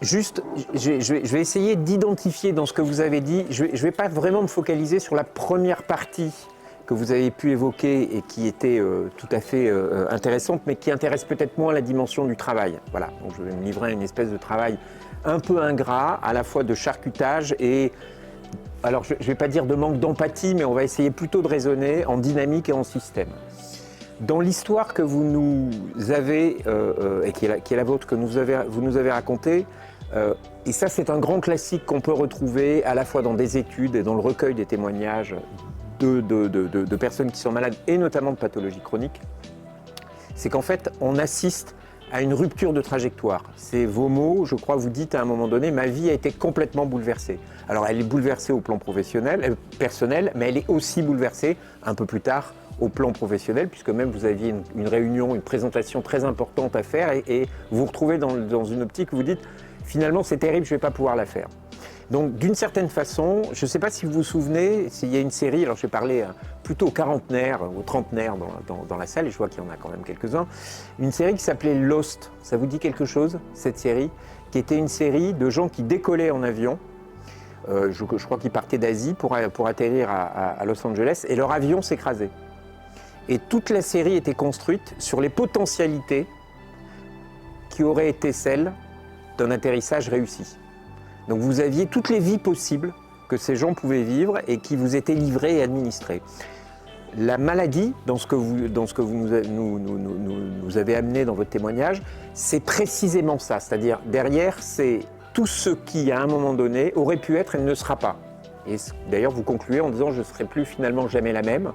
Juste, je vais essayer d'identifier dans ce que vous avez dit. Je vais pas vraiment me focaliser sur la première partie que vous avez pu évoquer et qui était tout à fait intéressante, mais qui intéresse peut-être moins la dimension du travail. Voilà, donc je vais me livrer à une espèce de travail un peu ingrat, à la fois de charcutage et, alors je ne vais pas dire de manque d'empathie, mais on va essayer plutôt de raisonner en dynamique et en système. Dans l'histoire que vous nous avez, et qui est la vôtre, que vous nous avez racontée, et ça c'est un grand classique qu'on peut retrouver à la fois dans des études et dans le recueil des témoignages de personnes qui sont malades, et notamment de pathologies chroniques, c'est qu'en fait on assiste à une rupture de trajectoire. C'est vos mots, je crois, vous dites à un moment donné, ma vie a été complètement bouleversée. Alors elle est bouleversée au plan personnel, mais elle est aussi bouleversée un peu plus tard au plan professionnel, puisque même vous aviez une réunion, une présentation très importante à faire, et vous vous retrouvez dans une optique où vous dites, finalement c'est terrible, je ne vais pas pouvoir la faire. Donc d'une certaine façon, je ne sais pas si vous vous souvenez, s'il y a une série, alors je vais parler plutôt aux quarantenaires, aux trentenaires dans la salle, et je vois qu'il y en a quand même quelques-uns, une série qui s'appelait Lost. Ça vous dit quelque chose, cette série? Qui était une série de gens qui décollaient en avion, je crois qu'ils partaient d'Asie pour atterrir à Los Angeles, et leur avion s'écrasait. Et toute la série était construite sur les potentialités qui auraient été celles d'un atterrissage réussi. Donc vous aviez toutes les vies possibles que ces gens pouvaient vivre et qui vous étaient livrées et administrées. La maladie, dans ce que vous nous avez amené dans votre témoignage, c'est précisément ça. C'est-à-dire, derrière, c'est tout ce qui, à un moment donné, aurait pu être et ne sera pas. Et d'ailleurs, vous concluez en disant « je ne serai plus finalement jamais la même ».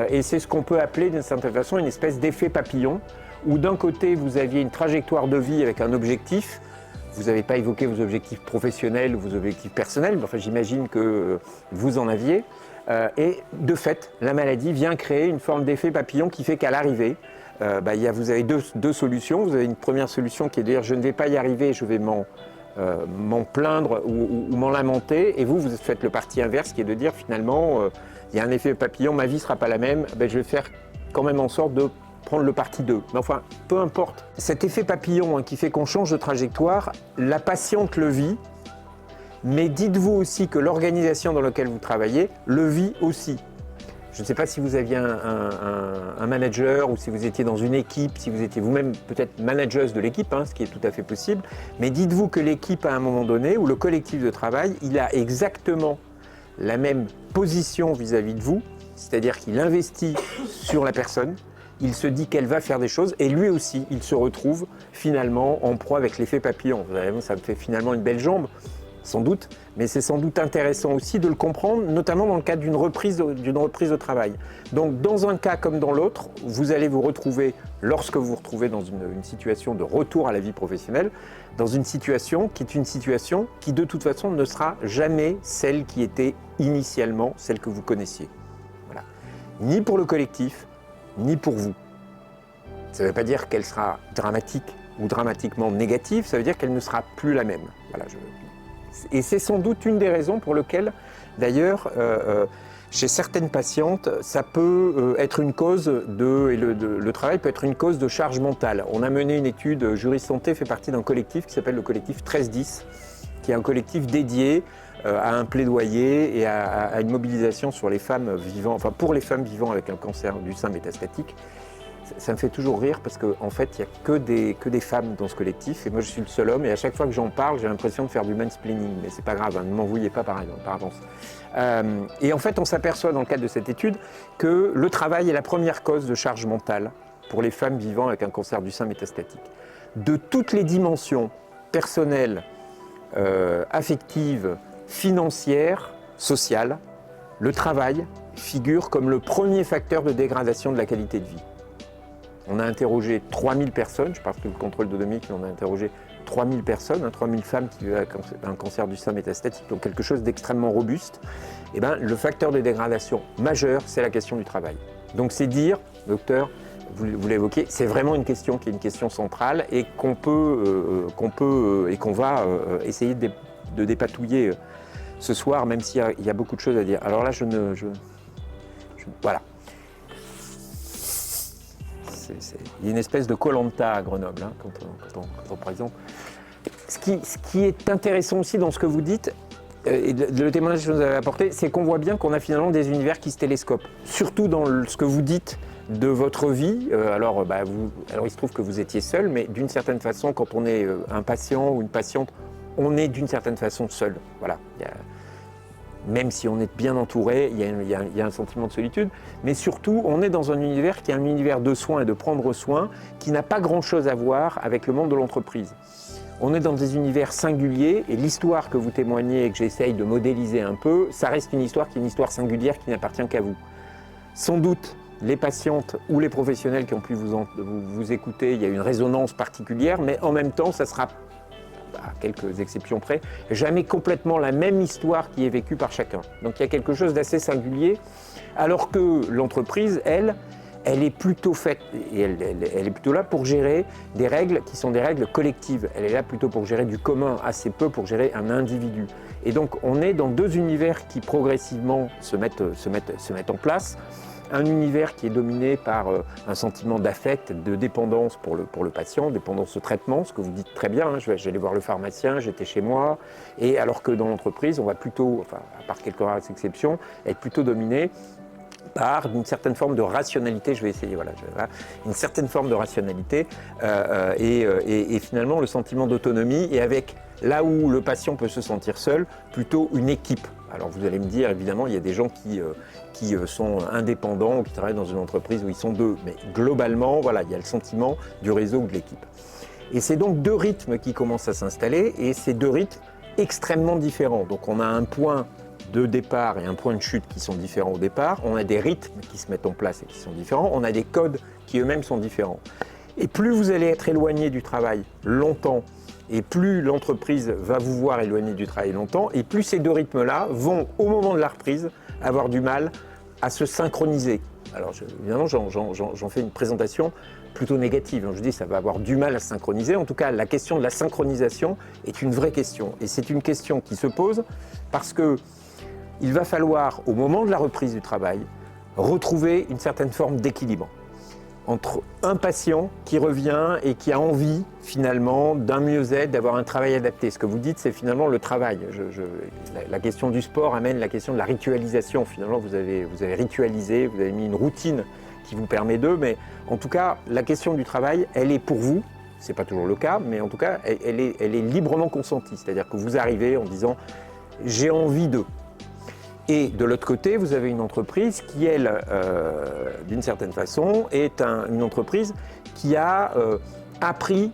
Et c'est ce qu'on peut appeler d'une certaine façon une espèce d'effet papillon, où d'un côté, vous aviez une trajectoire de vie avec un objectif. Vous n'avez pas évoqué vos objectifs professionnels ou vos objectifs personnels, mais enfin, j'imagine que vous en aviez. Et de fait, la maladie vient créer une forme d'effet papillon qui fait qu'à l'arrivée, vous avez deux solutions. Vous avez une première solution qui est de dire « je ne vais pas y arriver, je vais m'en plaindre ou m'en lamenter ». Et vous faites le parti inverse qui est de dire finalement, il y a un effet papillon, ma vie ne sera pas la même, je vais faire quand même en sorte de prendre le parti d'eux. Mais enfin, peu importe. Cet effet papillon qui fait qu'on change de trajectoire, la patiente le vit, mais dites-vous aussi que l'organisation dans laquelle vous travaillez le vit aussi. Je ne sais pas si vous aviez un manager ou si vous étiez dans une équipe, si vous étiez vous-même peut-être manageuse de l'équipe, ce qui est tout à fait possible, mais dites-vous que l'équipe à un moment donné, ou le collectif de travail, il a exactement la même position vis-à-vis de vous, c'est-à-dire qu'il investit sur la personne, il se dit qu'elle va faire des choses et lui aussi, il se retrouve finalement en proie avec l'effet papillon. Vous savez, ça me fait finalement une belle jambe, sans doute, mais c'est sans doute intéressant aussi de le comprendre, notamment dans le cadre d'une reprise de travail. Donc dans un cas comme dans l'autre, vous allez vous retrouver, lorsque vous vous retrouvez dans une situation de retour à la vie professionnelle, dans une situation qui est une situation qui de toute façon ne sera jamais celle qui était initialement celle que vous connaissiez. Voilà. Ni pour le collectif, ni pour vous. Ça ne veut pas dire qu'elle sera dramatique ou dramatiquement négative, ça veut dire qu'elle ne sera plus la même. Voilà, Et c'est sans doute une des raisons pour lesquelles, d'ailleurs, chez certaines patientes, ça peut être une cause le travail peut être une cause de charge mentale. On a mené une étude, Juris Santé fait partie d'un collectif qui s'appelle le collectif 1310, qui est un collectif dédié à un plaidoyer et à une mobilisation sur les femmes vivant, pour les femmes vivant avec un cancer du sein métastatique. Ça me fait toujours rire parce qu'en fait, il n'y a que des femmes dans ce collectif et moi je suis le seul homme et à chaque fois que j'en parle, j'ai l'impression de faire du mansplaining, mais c'est pas grave, ne m'en vouillez pas par avance. Et en fait, on s'aperçoit dans le cadre de cette étude que le travail est la première cause de charge mentale pour les femmes vivant avec un cancer du sein métastatique. De toutes les dimensions personnelles, affectives, financières, sociales, le travail figure comme le premier facteur de dégradation de la qualité de vie. On a interrogé 3000 personnes, je parle que le contrôle domique, mais on a interrogé 3000 personnes, 3000 femmes qui vivent avec un cancer du sein métastatique, donc quelque chose d'extrêmement robuste. Et le facteur de dégradation majeur, c'est la question du travail. Donc c'est dire, docteur, vous l'évoquez, c'est vraiment une question qui est une question centrale et qu'on va essayer de dépatouiller ce soir, même s'il y a beaucoup de choses à dire. Alors là, voilà. Il y a une espèce de Koh-Lanta à Grenoble, quand on présente. Ce qui est intéressant aussi dans ce que vous dites, et le témoignage que vous avez apporté, c'est qu'on voit bien qu'on a finalement des univers qui se télescopent. Surtout dans ce que vous dites de votre vie. Alors il se trouve que vous étiez seul, mais d'une certaine façon, quand on est un patient ou une patiente, on est d'une certaine façon seul. Voilà. Même si on est bien entouré, il y a un sentiment de solitude. Mais surtout, on est dans un univers qui est un univers de soins et de prendre soin, qui n'a pas grand-chose à voir avec le monde de l'entreprise. On est dans des univers singuliers et l'histoire que vous témoignez et que j'essaye de modéliser un peu, ça reste une histoire qui est une histoire singulière qui n'appartient qu'à vous. Sans doute, les patientes ou les professionnels qui ont pu vous écouter, il y a une résonance particulière, mais en même temps, ça sera, à quelques exceptions près, jamais complètement la même histoire qui est vécue par chacun. Donc il y a quelque chose d'assez singulier, alors que l'entreprise, elle est plutôt faite, et elle est plutôt là pour gérer des règles qui sont des règles collectives. Elle est là plutôt pour gérer du commun, assez peu pour gérer un individu. Et donc on est dans deux univers qui progressivement se mettent en place. Un univers qui est dominé par un sentiment d'affect, de dépendance pour le patient, dépendance au traitement, ce que vous dites très bien, hein, j'allais voir le pharmacien, j'étais chez moi, et alors que dans l'entreprise, on va plutôt, enfin, à part quelques rares exceptions, être plutôt dominé par une certaine forme de rationalité, je vais essayer, voilà, une certaine forme de rationalité et finalement le sentiment d'autonomie, et avec là où le patient peut se sentir seul, plutôt une équipe. Alors vous allez me dire, évidemment, il y a des gens qui sont indépendants ou qui travaillent dans une entreprise où ils sont deux, mais globalement, voilà, il y a le sentiment du réseau ou de l'équipe. Et c'est donc deux rythmes qui commencent à s'installer, et ces deux rythmes extrêmement différents. Donc on a un point de départ et un point de chute qui sont différents au départ, on a des rythmes qui se mettent en place et qui sont différents, on a des codes qui eux-mêmes sont différents. Et plus vous allez être éloigné du travail longtemps, et plus l'entreprise va vous voir éloigné du travail longtemps, et plus ces deux rythmes-là vont, au moment de la reprise, avoir du mal à se synchroniser. Alors évidemment, j'en fais une présentation plutôt négative. Je dis ça va avoir du mal à se synchroniser. En tout cas, la question de la synchronisation est une vraie question. Et c'est une question qui se pose parce que il va falloir, au moment de la reprise du travail, retrouver une certaine forme d'équilibre entre un patient qui revient et qui a envie finalement d'un mieux-être, d'avoir un travail adapté. Ce que vous dites, c'est finalement le travail. La question du sport amène la question de la ritualisation. Finalement, vous avez ritualisé, vous avez mis une routine qui vous permet d'eux, mais en tout cas, la question du travail, elle est pour vous. Ce n'est pas toujours le cas, mais en tout cas, elle est librement consentie. C'est-à-dire que vous arrivez en disant « j'ai envie d'eux ». Et de l'autre côté, vous avez une entreprise qui, elle, d'une certaine façon, est une entreprise qui a appris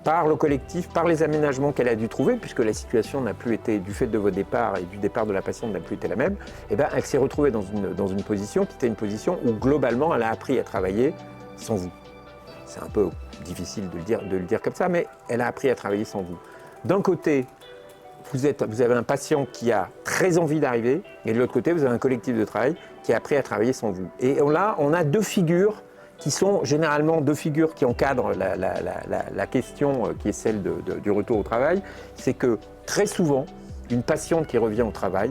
par le collectif, par les aménagements qu'elle a dû trouver, puisque la situation n'a plus été, du fait de vos départs et du départ de la patiente, n'a plus été la même, et bien, elle s'est retrouvée dans une position qui était une position où, globalement, elle a appris à travailler sans vous. C'est un peu difficile de le dire comme ça, mais elle a appris à travailler sans vous. D'un côté, vous avez un patient qui a très envie d'arriver, et de l'autre côté, vous avez un collectif de travail qui a appris à travailler sans vous. Et là, on a deux figures qui sont généralement deux figures qui encadrent la question qui est celle du retour au travail. C'est que très souvent, une patiente qui revient au travail,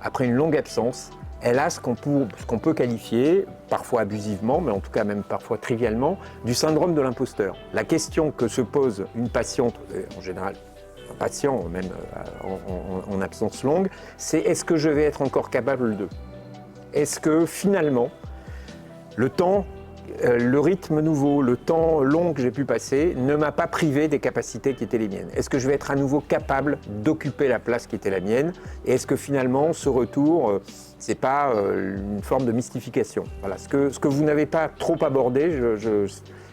après une longue absence, elle a ce qu'on peut qualifier, parfois abusivement, mais en tout cas même parfois trivialement, du syndrome de l'imposteur. La question que se pose une patiente, en général, un patient, même en absence longue, c'est est-ce que je vais être encore capable d'eux? Est-ce que finalement, le rythme nouveau, le temps long que j'ai pu passer ne m'a pas privé des capacités qui étaient les miennes? Est-ce que je vais être à nouveau capable d'occuper la place qui était la mienne? Et est-ce que finalement, ce retour, c'est pas une forme de mystification? Voilà, ce que vous n'avez pas trop abordé, je ne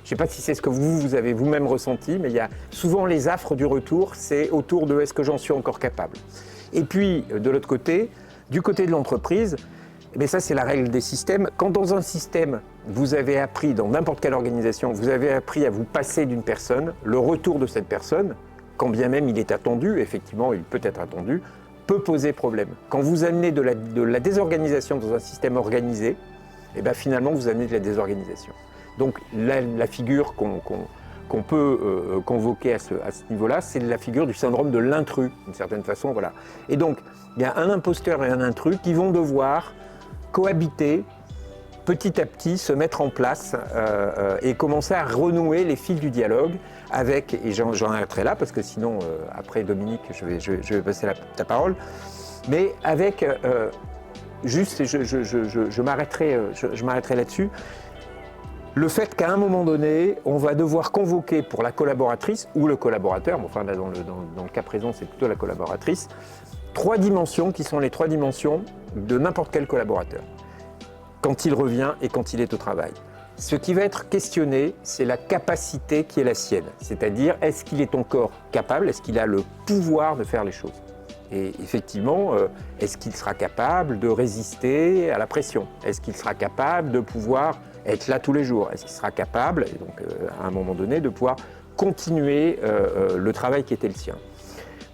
sais pas si c'est ce que vous avez vous-même ressenti, mais il y a souvent les affres du retour, c'est autour de est-ce que j'en suis encore capable? Et puis, de l'autre côté, du côté de l'entreprise, mais ça c'est la règle des systèmes. Quand dans un système, vous avez appris, dans n'importe quelle organisation, vous avez appris à vous passer d'une personne, le retour de cette personne, quand bien même il est attendu, effectivement il peut être attendu, peut poser problème. Quand vous amenez de la désorganisation dans un système organisé, et bien finalement vous amenez de la désorganisation. Donc la figure qu'on peut convoquer à ce niveau-là, c'est la figure du syndrome de l'intrus, d'une certaine façon. Voilà. Et donc, il y a un imposteur et un intrus qui vont devoir cohabiter petit à petit se mettre en place et commencer à renouer les fils du dialogue avec, et j'en arrêterai là parce que sinon, après Dominique, je vais passer ta parole, mais avec, juste, je m'arrêterai là-dessus, le fait qu'à un moment donné, on va devoir convoquer pour la collaboratrice ou le collaborateur, enfin là, dans le cas présent, c'est plutôt la collaboratrice, 3 dimensions qui sont les 3 dimensions de n'importe quel collaborateur, quand il revient et quand il est au travail. Ce qui va être questionné, c'est la capacité qui est la sienne, c'est-à-dire est-ce qu'il est encore capable, est-ce qu'il a le pouvoir de faire les choses. Et effectivement, est-ce qu'il sera capable de résister à la pression? Est-ce qu'il sera capable de pouvoir être là tous les jours? Est-ce qu'il sera capable, et donc à un moment donné, de pouvoir continuer le travail qui était le sien?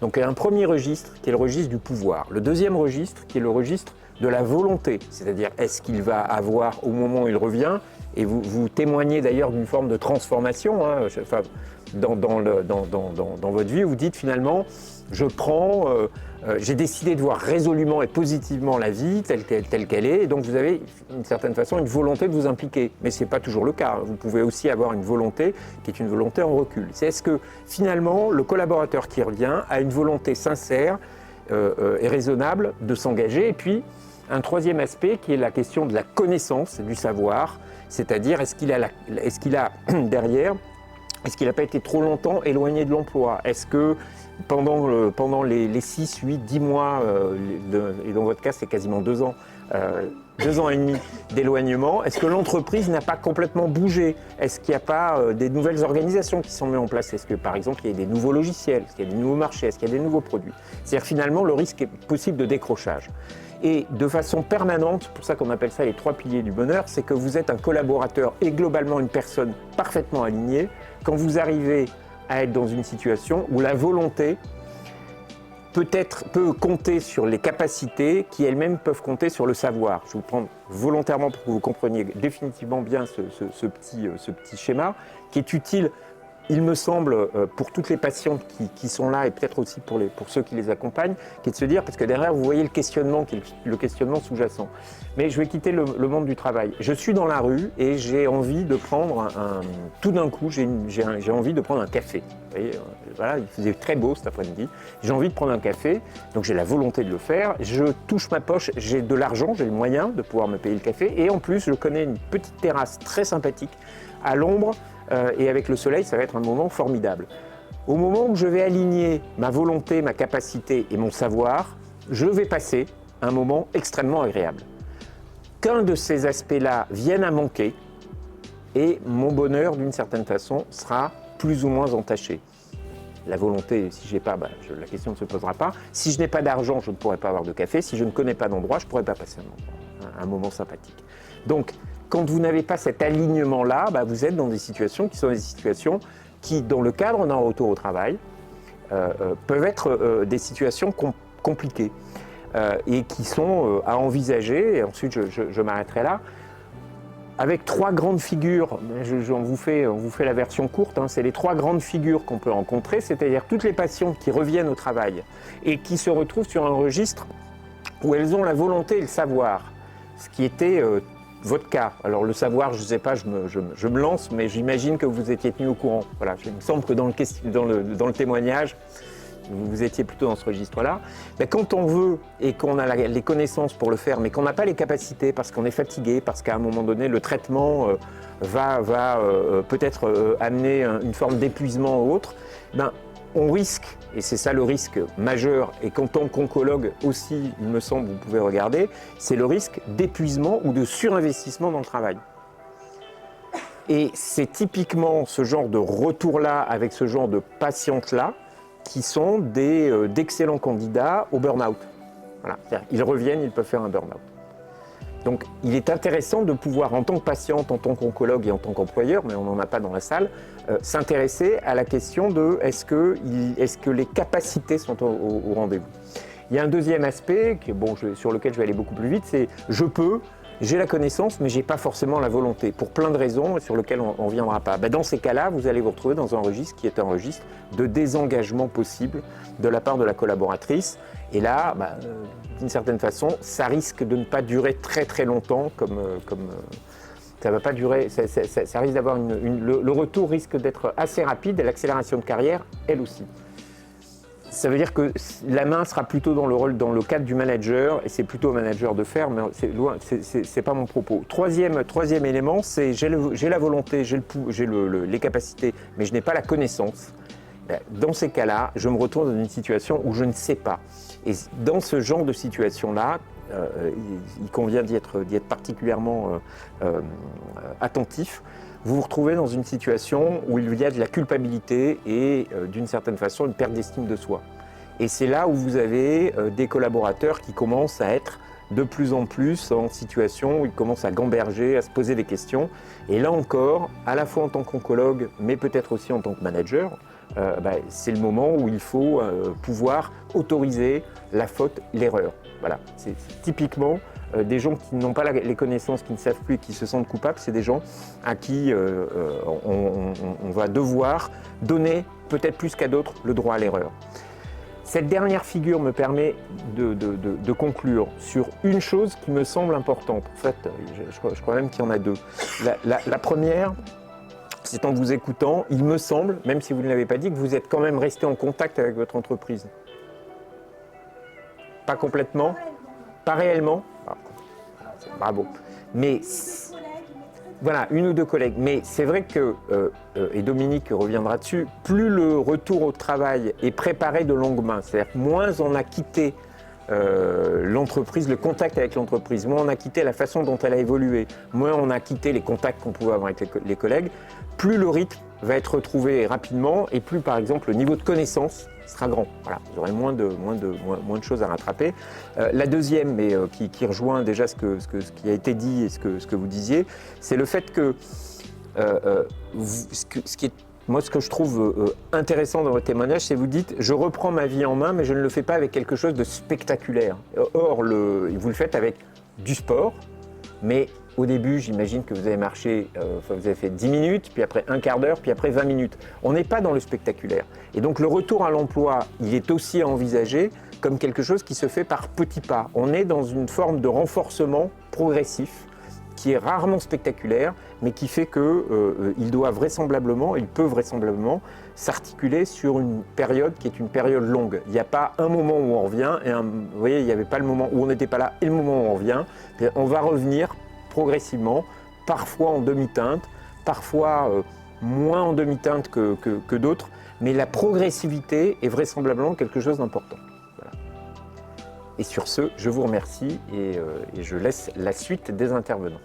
Donc il y a un premier registre qui est le registre du pouvoir. Le deuxième registre qui est le registre de la volonté, c'est-à-dire est-ce qu'il va avoir au moment où il revient, et vous témoignez d'ailleurs d'une forme de transformation, hein, enfin, dans votre vie, vous dites finalement, j'ai décidé de voir résolument et positivement la vie telle qu'elle est, et donc vous avez d'une certaine façon une volonté de vous impliquer. Mais ce n'est pas toujours le cas, vous pouvez aussi avoir une volonté qui est une volonté en recul. C'est est-ce que finalement le collaborateur qui revient a une volonté sincère et raisonnable de s'engager, et puis un troisième aspect qui est la question de la connaissance, du savoir, c'est-à-dire est-ce qu'il a derrière, est-ce qu'il n'a pas été trop longtemps éloigné de l'emploi? Est-ce que pendant les 6, 8, 10 mois, et dans votre cas c'est quasiment 2 ans, 2 ans et demi d'éloignement, est-ce que l'entreprise n'a pas complètement bougé? Est-ce qu'il n'y a pas des nouvelles organisations qui sont mises en place? Est-ce que par exemple il y a des nouveaux logiciels? Est-ce qu'il y a des nouveaux marchés? Est-ce qu'il y a des nouveaux produits? C'est-à-dire finalement le risque est possible de décrochage. Et de façon permanente, pour ça qu'on appelle ça les 3 piliers du bonheur, c'est que vous êtes un collaborateur et globalement une personne parfaitement alignée quand vous arrivez à être dans une situation où la volonté peut compter sur les capacités qui elles-mêmes peuvent compter sur le savoir. Je vous prends volontairement pour que vous compreniez définitivement bien ce petit schéma qui est utile, il me semble, pour toutes les patientes qui sont là et peut-être aussi pour ceux qui les accompagnent, qui est de se dire, parce que derrière vous voyez le questionnement qui est le questionnement sous-jacent. Mais je vais quitter le monde du travail. Je suis dans la rue et j'ai envie de prendre tout d'un coup, j'ai envie de prendre un café. Vous voyez, voilà, il faisait très beau cet après-midi. J'ai envie de prendre un café, donc j'ai la volonté de le faire. Je touche ma poche, j'ai de l'argent, j'ai le moyen de pouvoir me payer le café. Et en plus, je connais une petite terrasse très sympathique à l'ombre. Et avec le soleil, ça va être un moment formidable. Au moment où je vais aligner ma volonté, ma capacité et mon savoir, je vais passer un moment extrêmement agréable. Qu'un de ces aspects-là vienne à manquer, et mon bonheur, d'une certaine façon, sera plus ou moins entaché. La volonté, si je n'ai pas, la question ne se posera pas. Si je n'ai pas d'argent, je ne pourrai pas avoir de café. Si je ne connais pas d'endroit, je ne pourrai pas passer un moment sympathique. Donc, quand vous n'avez pas cet alignement-là, vous êtes dans des situations qui sont des situations qui, dans le cadre d'un retour au travail, peuvent être des situations compliquées et qui sont à envisager, et ensuite je m'arrêterai là, avec 3 grandes figures. On vous fait la version courte, hein, c'est les 3 grandes figures qu'on peut rencontrer, c'est-à-dire toutes les patientes qui reviennent au travail et qui se retrouvent sur un registre où elles ont la volonté et le savoir, ce qui était votre cas. Alors le savoir, je ne sais pas, je me lance, mais j'imagine que vous étiez tenu au courant. Voilà, il me semble que dans le témoignage, vous étiez plutôt dans ce registre-là. Quand on veut et qu'on a les connaissances pour le faire, mais qu'on n'a pas les capacités parce qu'on est fatigué, parce qu'à un moment donné, le traitement va peut-être amener une forme d'épuisement ou autre, on risque, et c'est ça le risque majeur, et qu'en tant qu'oncologue aussi, il me semble, vous pouvez regarder, c'est le risque d'épuisement ou de surinvestissement dans le travail. Et c'est typiquement ce genre de retour-là, avec ce genre de patientes-là, qui sont d'excellents candidats au burn-out. Voilà. Ils reviennent, ils peuvent faire un burn-out. Donc il est intéressant de pouvoir, en tant que patiente, en tant qu'oncologue et en tant qu'employeur, mais on n'en a pas dans la salle, s'intéresser à la question de est-ce que les capacités sont au rendez-vous. Il y a un deuxième aspect sur lequel je vais aller beaucoup plus vite, c'est je peux j'ai la connaissance, mais je n'ai pas forcément la volonté, pour plein de raisons sur lesquelles on ne reviendra pas. Ben, dans ces cas-là, vous allez vous retrouver dans un registre qui est un registre de désengagement possible de la part de la collaboratrice. Et là, d'une certaine façon, ça risque de ne pas durer très très longtemps, ça va pas durer, ça risque d'avoir le retour risque d'être assez rapide et l'accélération de carrière, elle aussi. Ça veut dire que la main sera plutôt dans le cadre du manager, et c'est plutôt au manager de faire, mais c'est pas mon propos. Troisième élément, c'est j'ai la volonté, j'ai les capacités, mais je n'ai pas la connaissance. Dans ces cas-là, je me retrouve dans une situation où je ne sais pas. Et dans ce genre de situation-là, il convient d'y être particulièrement attentif. Vous vous retrouvez dans une situation où il y a de la culpabilité et d'une certaine façon une perte d'estime de soi. Et c'est là où vous avez des collaborateurs qui commencent à être de plus en plus en situation où ils commencent à gamberger, à se poser des questions. Et là encore, à la fois en tant qu'oncologue, mais peut-être aussi en tant que manager, c'est le moment où il faut pouvoir autoriser la faute, l'erreur. Voilà, c'est typiquement des gens qui n'ont pas les connaissances, qui ne savent plus et qui se sentent coupables, c'est des gens à qui on va devoir donner, peut-être plus qu'à d'autres, le droit à l'erreur. Cette dernière figure me permet de conclure sur une chose qui me semble importante. En fait, je crois même qu'il y en a deux. La première, c'est en vous écoutant, il me semble, même si vous ne l'avez pas dit, que vous êtes quand même resté en contact avec votre entreprise. Pas complètement, pas réellement. Bravo. Mais voilà, une ou deux collègues. Mais c'est vrai que, et Dominique reviendra dessus, plus le retour au travail est préparé de longue main, c'est-à-dire moins on a quitté l'entreprise, le contact avec l'entreprise, moins on a quitté la façon dont elle a évolué, moins on a quitté les contacts qu'on pouvait avoir avec les collègues, plus le rythme va être retrouvé rapidement et plus, par exemple, le niveau de connaissance sera grand. Voilà, vous aurez moins de choses à rattraper. La deuxième, mais qui rejoint déjà ce qui a été dit et ce que vous disiez, c'est le fait que, moi, ce que je trouve intéressant dans votre témoignage, c'est que vous dites « je reprends ma vie en main, mais je ne le fais pas avec quelque chose de spectaculaire ». Or, vous le faites avec du sport, mais au début, j'imagine que vous avez marché, vous avez fait 10 minutes, puis après un quart d'heure, puis après 20 minutes. On n'est pas dans le spectaculaire. Et donc le retour à l'emploi, il est aussi à envisager comme quelque chose qui se fait par petits pas. On est dans une forme de renforcement progressif qui est rarement spectaculaire, mais qui fait qu'il doit vraisemblablement, il peut vraisemblablement s'articuler sur une période qui est une période longue. Il n'y a pas un moment où on revient, vous voyez, il n'y avait pas le moment où on n'était pas là et le moment où on revient. On va revenir progressivement, parfois en demi-teinte, parfois moins en demi-teinte que d'autres, mais la progressivité est vraisemblablement quelque chose d'important. Voilà. Et sur ce, je vous remercie et je laisse la suite des intervenants.